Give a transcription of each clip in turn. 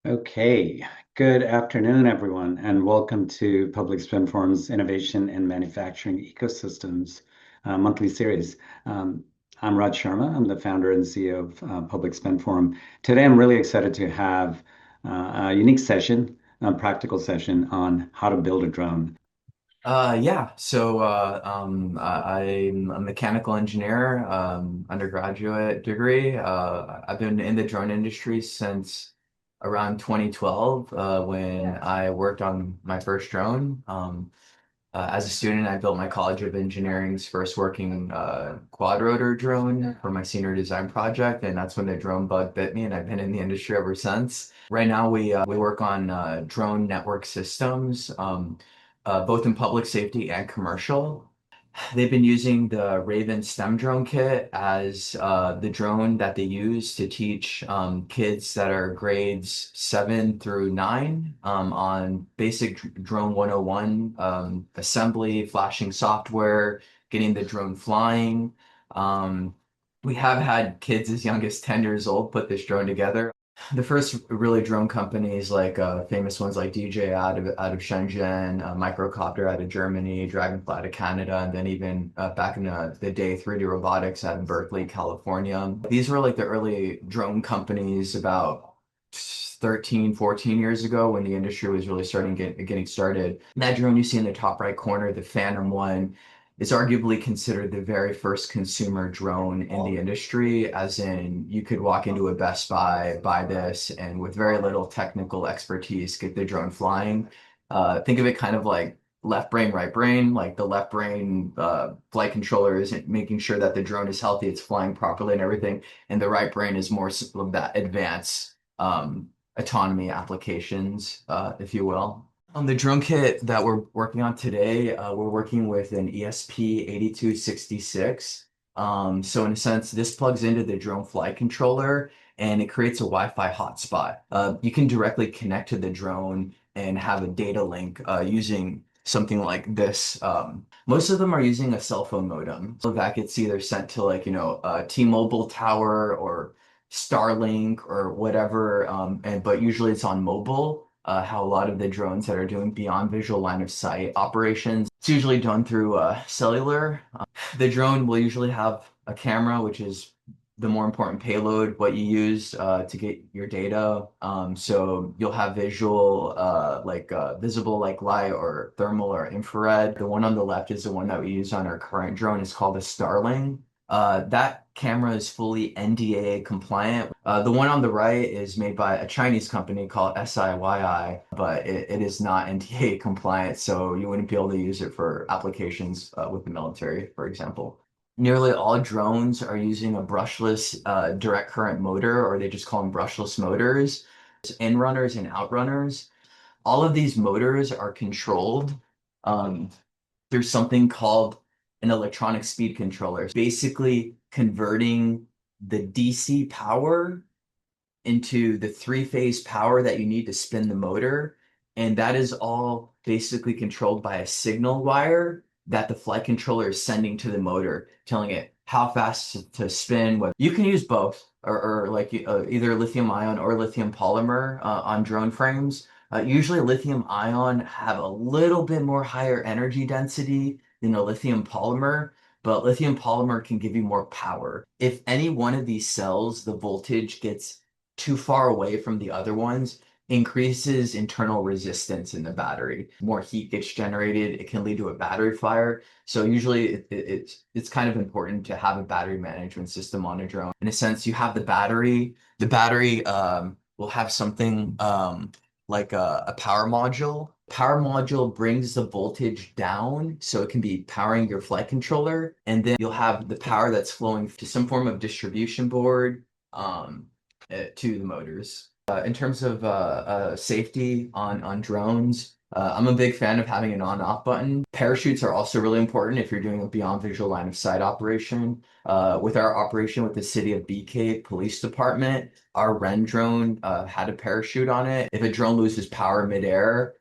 Okay, good afternoon, everyone, and welcome to Public Spin Forum's Innovation and Manufacturing Ecosystems monthly series. Um, I'm Raj Sharma. I'm the founder and CEO of Public Spin Forum. Today, I'm really excited to have a unique session, a practical session on how to build a drone. I'm a mechanical engineer, undergraduate degree. I've been in the drone industry since around 2012, when I worked on my first drone. As a student, I built my College of Engineering's first working quad rotor drone for my senior design project, and that's when the drone bug bit me, and I've been in the industry ever since. Right now, we work on drone network systems, both in public safety and commercial. They've been using the Raven STEM drone kit as the drone that they use to teach kids that are grades 7 through 9 on basic drone 101, assembly, flashing software, getting the drone flying. Um, we have had kids as young as 10 years old put this drone together. The first really drone companies, like famous ones like DJ out of Shenzhen, Microcopter out of Germany, Dragonfly out of Canada, and then even back in the day, 3D Robotics out of Berkeley, California. These were like the early drone companies about 13, 14 years ago, when the industry was really getting started. That drone you see in the top right corner, the Phantom one, is arguably considered the very first consumer drone in the industry, as in you could walk into a Best Buy, buy this, and with very little technical expertise, get the drone flying. Think of it kind of like left brain, right brain. Like the left brain flight controller is making sure that the drone is healthy, it's flying properly and everything, and the right brain is more of that advanced autonomy applications, if you will. On the drone kit that we're working on today, we're working with an ESP8266. So in a sense, this plugs into the drone flight controller and it creates a Wi-Fi hotspot. You can directly connect to the drone and have a data link using something like this. Most of them are using a cell phone modem, so that gets either sent to, like, a T-Mobile tower or Starlink or whatever. But usually it's on mobile. How a lot of the drones that are doing beyond visual line of sight operations, it's usually done through cellular. The drone will usually have a camera, which is the more important payload, what you use to get your data. So you'll have visual, visible like light or thermal or infrared. The one on the left is the one that we use on our current drone. It's called a Starling. That camera is fully NDAA compliant. The one on the right is made by a Chinese company called SIYI, but it is not NDAA compliant, so you wouldn't be able to use it for applications with the military, for example. Nearly all drones are using a brushless direct current motor, or they just call them brushless motors. In-runners and outrunners. All of these motors are controlled um, through something called an electronic speed controller, basically converting the DC power into the three-phase power that you need to spin the motor. And that is all basically controlled by a signal wire that the flight controller is sending to the motor, telling it how fast to spin. You can use both, or like either lithium ion or lithium polymer on drone frames. Usually lithium ion have a little bit more higher energy density than a lithium polymer, but lithium polymer can give you more power. If any one of these cells, the voltage gets too far away from the other ones, increases internal resistance in the battery. More heat gets generated. It can lead to a battery fire. So usually it's kind of important to have a battery management system on a drone. In a sense, you have the battery. The battery will have something like a power module. Power module brings the voltage down so it can be powering your flight controller. And then you'll have the power that's flowing to some form of distribution board. To the motors. In terms of safety on drones, I'm a big fan of having an on-off button. Parachutes are also really important if you're doing a beyond visual line of sight operation. With our operation with the city of BK Police Department, our Ren drone had a parachute on it. If a drone loses power midair,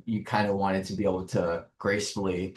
you kind of want it to be able to gracefully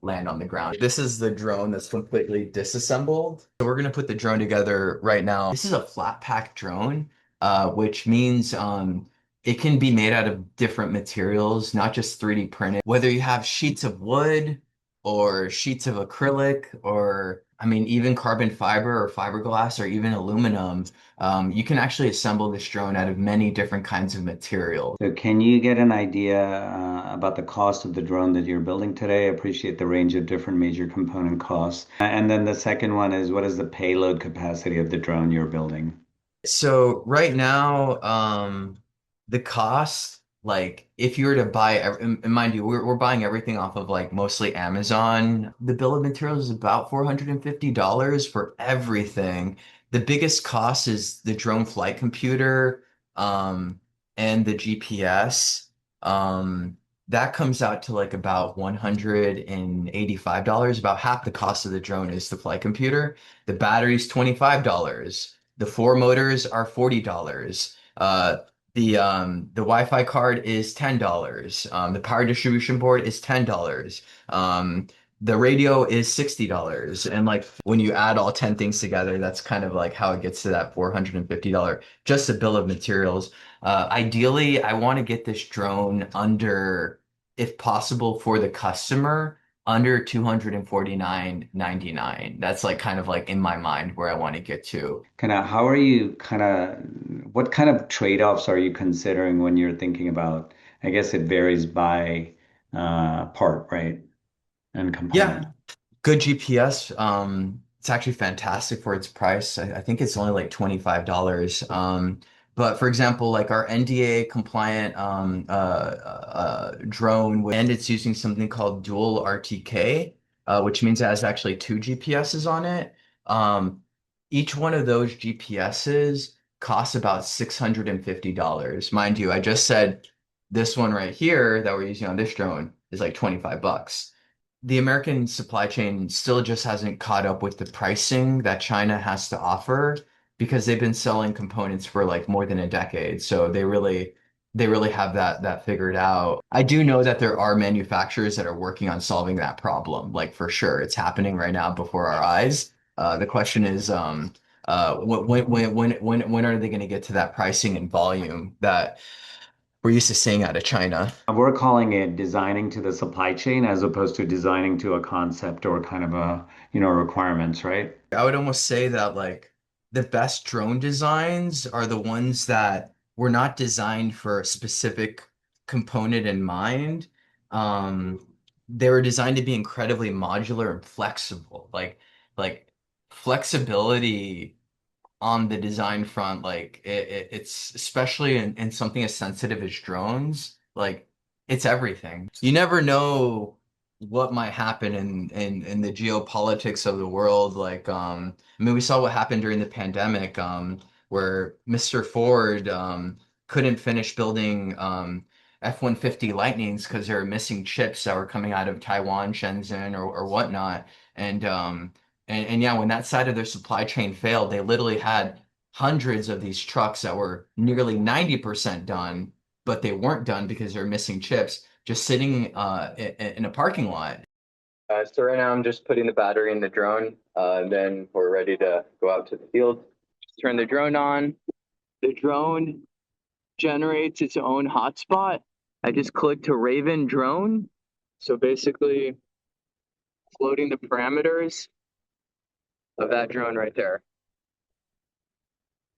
land on the ground. This is the drone that's completely disassembled. So we're gonna put the drone together right now. This is a flat pack drone. which means it can be made out of different materials, not just 3D printed. Whether you have sheets of wood or sheets of acrylic, or I mean, even carbon fiber or fiberglass or even aluminum, you can actually assemble this drone out of many different kinds of materials. So can you get an idea about the cost of the drone that you're building today? I appreciate the range of different major component costs. And then the second one is what is the payload capacity of the drone you're building? So right now, the cost, like if you were to buy, and mind you, we're buying everything off of like mostly Amazon. The bill of materials is about $450 for everything. The biggest cost is the drone flight computer, um, and the GPS. Um, that comes out to like about $185. About half the cost of the drone is the flight computer. The battery's $25. The four motors are $40. The Wi-Fi card is $10. The power distribution board is $10. The radio is $60. And like when you add all 10 things together, that's kind of like how it gets to that $450 just a bill of materials. Ideally, I want to get this drone under, if possible, for the customer under 249.99. That's like kind of like in my mind where I want to get to. Kind of, how are you what kind of trade-offs are you considering when you're thinking about, I guess it varies by part, right? And Yeah, component. good GPS. It's actually fantastic for its price. I think it's only like $25. But for example, like our NDA compliant drone, and it's using something called dual RTK, which means it has actually two GPSs on it. Um, each one of those GPSs costs about $650. Mind you, I just said this one right here that we're using on this drone is like 25 bucks. The American supply chain still just hasn't caught up with the pricing that China has to offer because they've been selling components for like more than a decade. So they really have that figured out. I do know that there are manufacturers that are working on solving that problem, like for sure. It's happening right now before our eyes. The question is, when are they going to get to that pricing and volume that we're used to seeing out of China? We're calling it designing to the supply chain as opposed to designing to a concept or kind of a, requirements, right? I would almost say that like the best drone designs are the ones that were not designed for a specific component in mind. Um, they were designed to be incredibly modular and flexible. Like flexibility on the design front, like it's especially in something as sensitive as drones, like it's everything. You never know what might happen in the geopolitics of the world. Like, I mean, we saw what happened during the pandemic, where Mr. Ford couldn't finish building F-150 Lightnings because they were missing chips that were coming out of Taiwan, Shenzhen, or whatnot. And and yeah, when that side of their supply chain failed, they literally had hundreds of these trucks that were nearly 90% done, but they weren't done because they're missing chips, just sitting in a parking lot. So right now I'm just putting the battery in the drone, and then we're ready to go out to the field. Just turn the drone on. The drone generates its own hotspot. I just click to Raven drone. So basically, floating the parameters of that drone right there.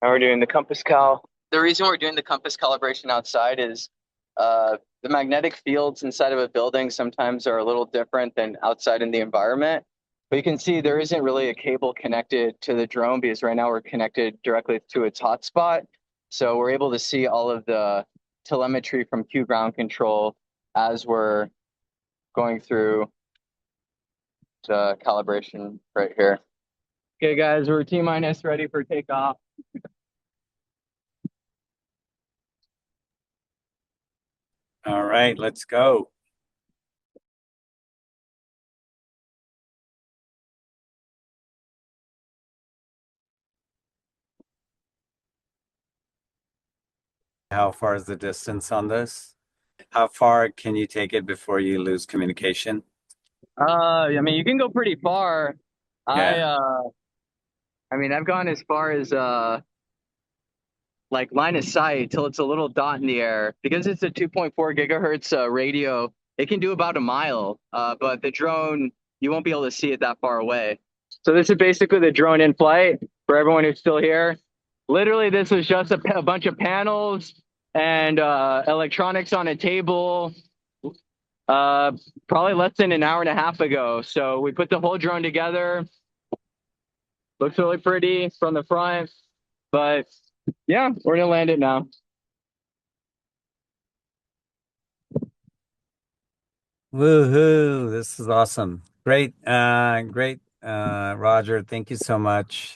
And we're doing the compass cal. The reason we're doing the compass calibration outside is the magnetic fields inside of a building sometimes are a little different than outside in the environment. But you can see there isn't really a cable connected to the drone because right now we're connected directly to its hotspot. So we're able to see all of the telemetry from Q ground control as we're going through the calibration right here. Okay, guys, we're T minus ready for takeoff. All right, let's go. How far is the distance on this? How far can you take it before you lose communication? I mean, you can go pretty far. I Yeah. uh I mean, I've gone as far as like line of sight till it's a little dot in the air. Because it's a 2.4 gigahertz radio, it can do about a mile, but the drone, you won't be able to see it that far away. So this is basically the drone in flight for everyone who's still here. Literally, this was just a bunch of panels and electronics on a table, probably less than an hour and a half ago. So we put the whole drone together. Looks really pretty from the front, but yeah, we're gonna land it now. Woohoo! This is awesome. Great, Roger. Thank you so much.